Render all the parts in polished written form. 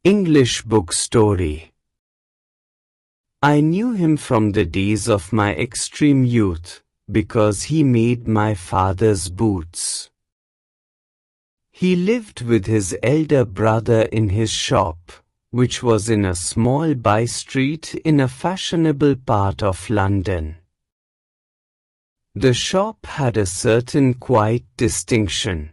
English book story. I knew him from the days of my extreme youth, because he made my father's boots. He lived with his elder brother in his shop, which was in a small by-street in a fashionable part of London. The shop had a certain quiet distinction.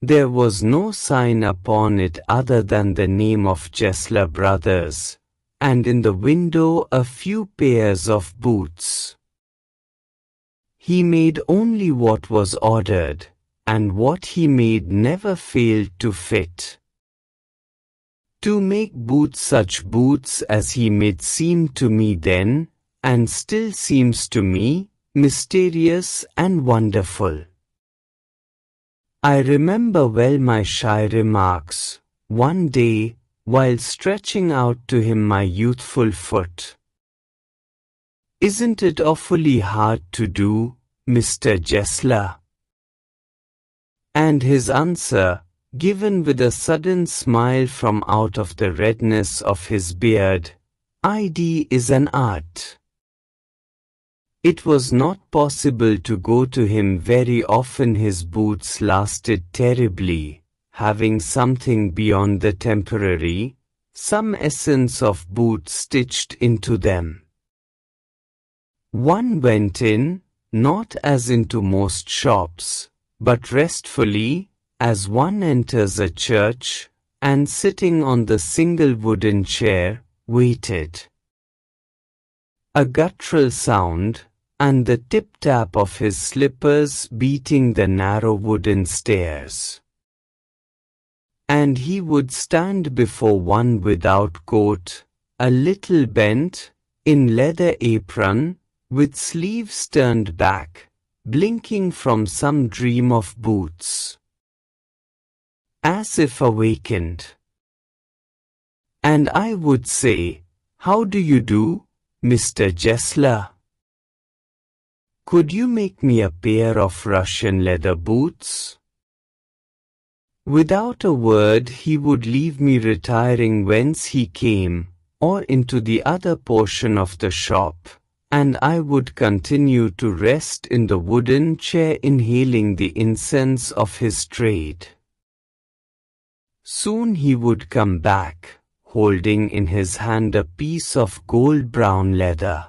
There was no sign upon it other than the name of Gessler Brothers, and in the window a few pairs of boots. He made only what was ordered, and what he made never failed to fit. To make boots such boots as he made seemed to me then, and still seems to me, mysterious and wonderful. I remember well my shy remarks, one day, while stretching out to him my youthful foot. "Isn't it awfully hard to do, Mr. Gessler?" And his answer, given with a sudden smile from out of the redness of his beard, "ID is an art." It was not possible to go to him very often. His boots lasted terribly, having something beyond the temporary, some essence of boot stitched into them. One went in, not as into most shops, but restfully, as one enters a church, and sitting on the single wooden chair, waited. A guttural sound, and the tip-tap of his slippers beating the narrow wooden stairs. And he would stand before one without coat, a little bent, in leather apron, with sleeves turned back, blinking from some dream of boots. As if awakened. And I would say, "How do you do, Mr. Gessler? Could you make me a pair of Russian leather boots?" Without a word he would leave me retiring whence he came, or into the other portion of the shop, and I would continue to rest in the wooden chair inhaling the incense of his trade. Soon he would come back, holding in his hand a piece of gold-brown leather.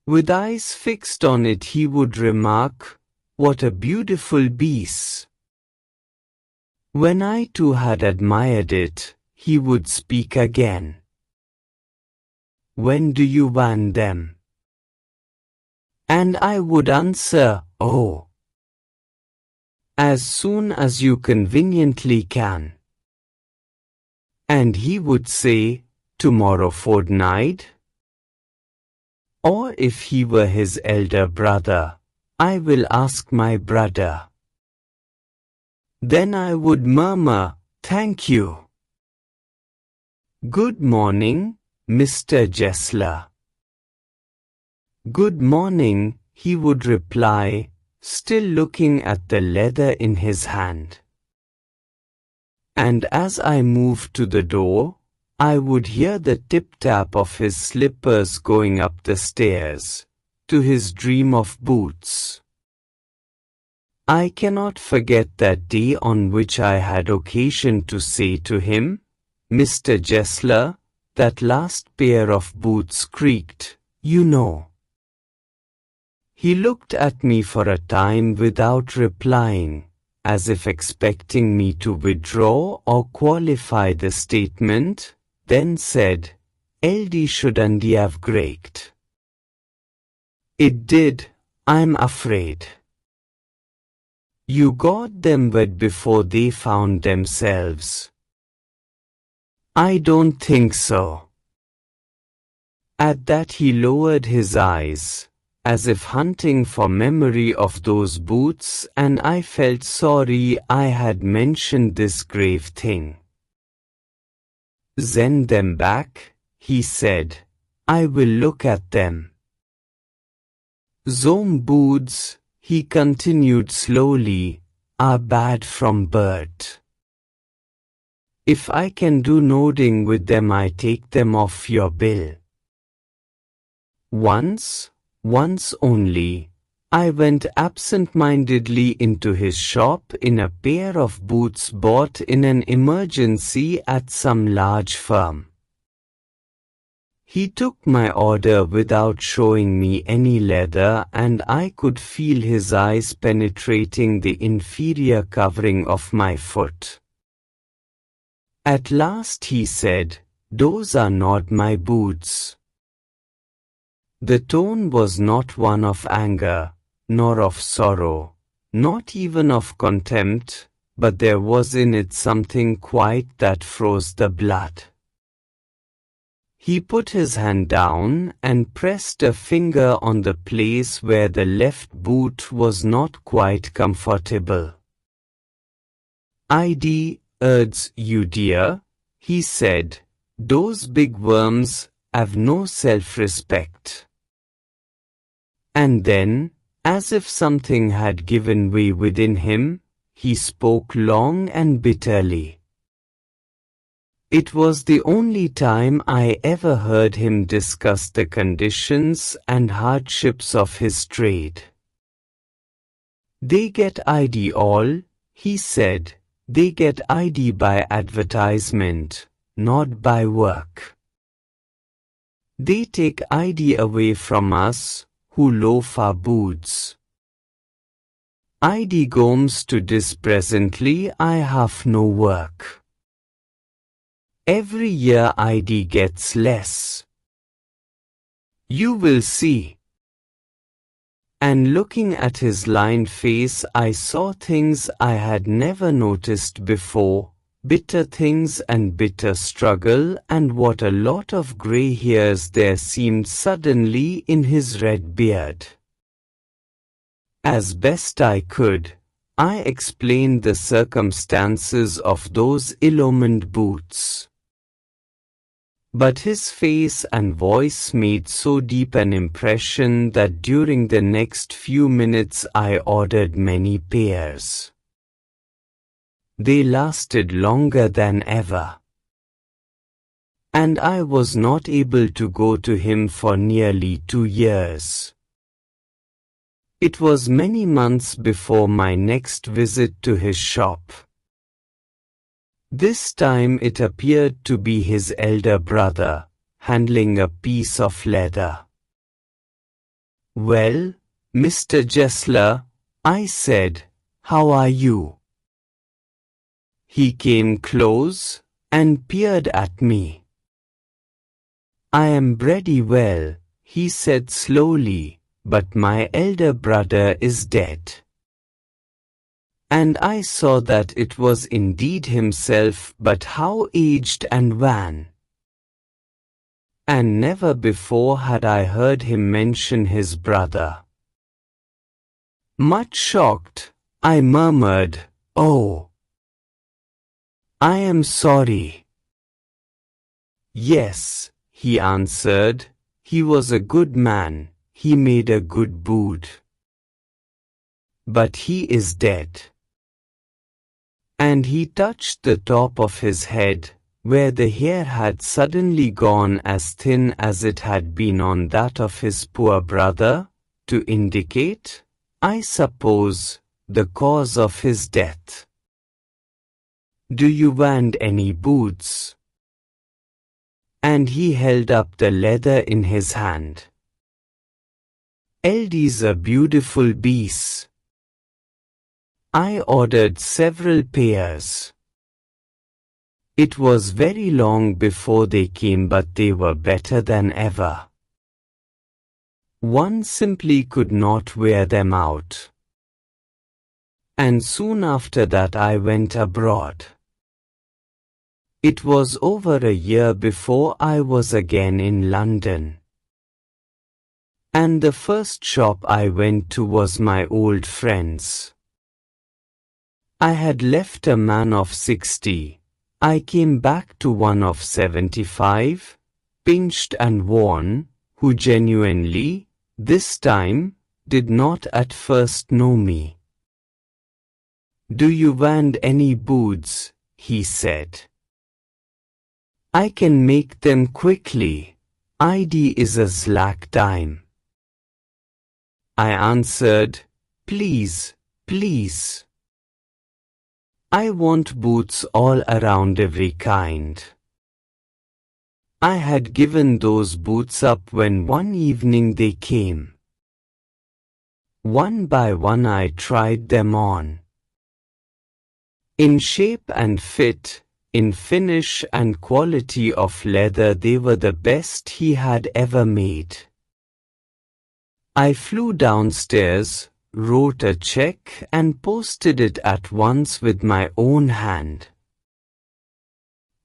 With eyes fixed on it he would remark, "What a beautiful piece." When I too had admired it, he would speak again. "When do you want them?" And I would answer, "Oh, as soon as you conveniently can." And he would say, "Tomorrow fortnight?" Or if he were his elder brother, "I will ask my brother." Then I would murmur, "Thank you. Good morning, Mr. Gessler." "Good morning," he would reply, still looking at the leather in his hand. And as I moved to the door, I would hear the tip-tap of his slippers going up the stairs, to his dream of boots. I cannot forget that day on which I had occasion to say to him, "Mr. Gessler, that last pair of boots creaked, you know." He looked at me for a time without replying, as if expecting me to withdraw or qualify the statement, then said, "LD shouldn't have creaked." "It did, I'm afraid." "You got them wet before they found themselves." "I don't think so." At that he lowered his eyes, as if hunting for memory of those boots, and I felt sorry I had mentioned this grave thing. "Send them back," he said. "I will look at them." "Some boots," he continued slowly, "are bad from birth. If I can do nodding with them, I take them off your bill. Once only, I went absent-mindedly into his shop in a pair of boots bought in an emergency at some large firm. He took my order without showing me any leather, and I could feel his eyes penetrating the inferior covering of my foot. At last he said, "Those are not my boots." The tone was not one of anger, nor of sorrow, not even of contempt, but there was in it something quite that froze the blood. He put his hand down and pressed a finger on the place where the left boot was not quite comfortable. "I'd urge you, dear," he said, "those big worms have no self-respect." And then, as if something had given way within him, he spoke long and bitterly. It was the only time I ever heard him discuss the conditions and hardships of his trade. "They get ID all," he said, "they get ID by advertisement, not by work. They take ID away from us, who loaf our boots. ID goes to this presently, I have no work. Every year ID gets less. You will see." And looking at his lined face, I saw things I had never noticed before, bitter things and bitter struggle, and what a lot of grey hairs there seemed suddenly in his red beard. As best I could, I explained the circumstances of those ill-omened boots. But his face and voice made so deep an impression that during the next few minutes I ordered many pairs. They lasted longer than ever. And I was not able to go to him for nearly 2 years. It was many months before my next visit to his shop. This time it appeared to be his elder brother, handling a piece of leather. "Well, Mr. Gessler," I said, "how are you?" He came close and peered at me. "I am pretty well," he said slowly, "but my elder brother is dead." And I saw that it was indeed himself, but how aged and wan. And never before had I heard him mention his brother. Much shocked, I murmured, "Oh, I am sorry." "Yes," he answered, "he was a good man, he made a good boot. But he is dead." And he touched the top of his head, where the hair had suddenly gone as thin as it had been on that of his poor brother, to indicate, I suppose, the cause of his death. "Do you want any boots?" And he held up the leather in his hand. "These are beautiful beasts." I ordered several pairs. It was very long before they came, but they were better than ever. One simply could not wear them out. And soon after that I went abroad. It was over a year before I was again in London. And the first shop I went to was my old friend's. I had left a man of 60. I came back to one of 75, pinched and worn, who genuinely, this time, did not at first know me. "Do you want any boots?" he said. I can make them quickly. ID is a slack dime. I answered, please, please. I want boots all around every kind. I had given those boots up when one evening they came. One by one I tried them on. In shape and fit, in finish and quality of leather they were the best he had ever made. I flew downstairs, wrote a check and posted it at once with my own hand.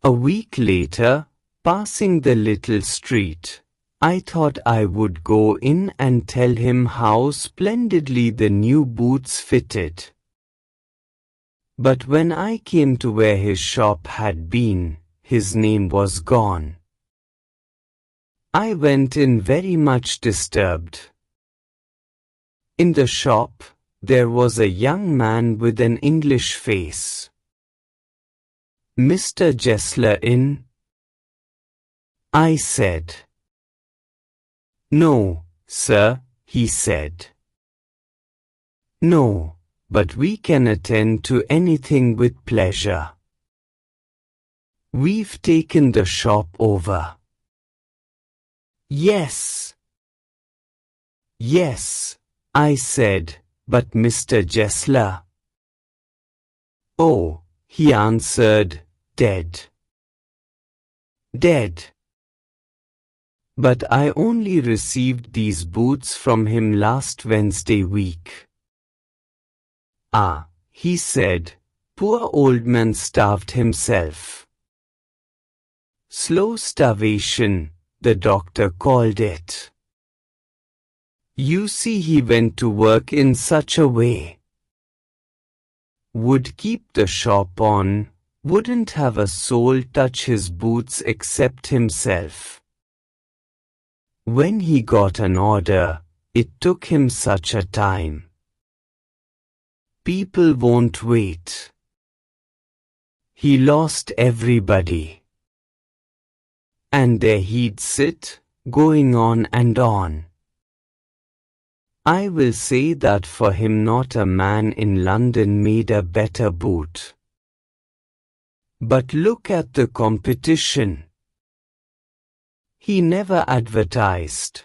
A week later, passing the little street, I thought I would go in and tell him how splendidly the new boots fitted. But when I came to where his shop had been, his name was gone. I went in very much disturbed. In the shop, there was a young man with an English face. Mr. Gessler in? I said. No, sir, he said. No, but we can attend to anything with pleasure. We've taken the shop over. Yes. Yes, I said, but Mr. Gessler? Oh, he answered, dead. Dead. But I only received these boots from him last Wednesday week. Ah, he said, poor old man starved himself. Slow starvation, the doctor called it. You see, he went to work in such a way. Would keep the shop on, wouldn't have a soul touch his boots except himself. When he got an order, it took him such a time. People won't wait. He lost everybody. And there he'd sit, going on and on. I will say that for him not a man in London made a better boot. But look at the competition. He never advertised.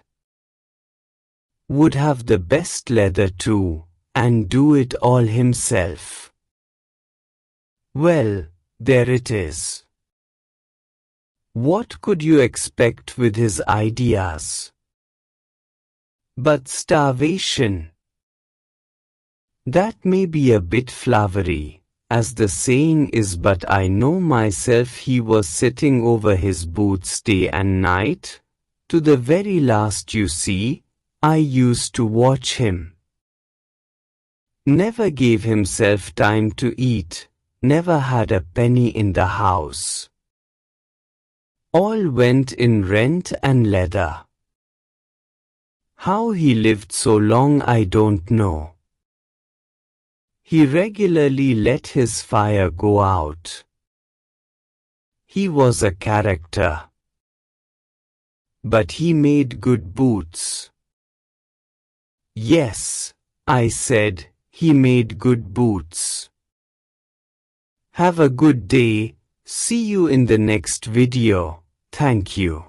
Would have the best leather too, and do it all himself. Well, there it is. What could you expect with his ideas? But starvation. That may be a bit flowery, as the saying is, but I know myself he was sitting over his boots day and night. To the very last, you see, I used to watch him. Never gave himself time to eat, never had a penny in the house. All went in rent and leather. How he lived so long I don't know. He regularly let his fire go out. He was a character. But he made good boots. Yes, I said, he made good boots. Have a good day. See you in the next video. Thank you.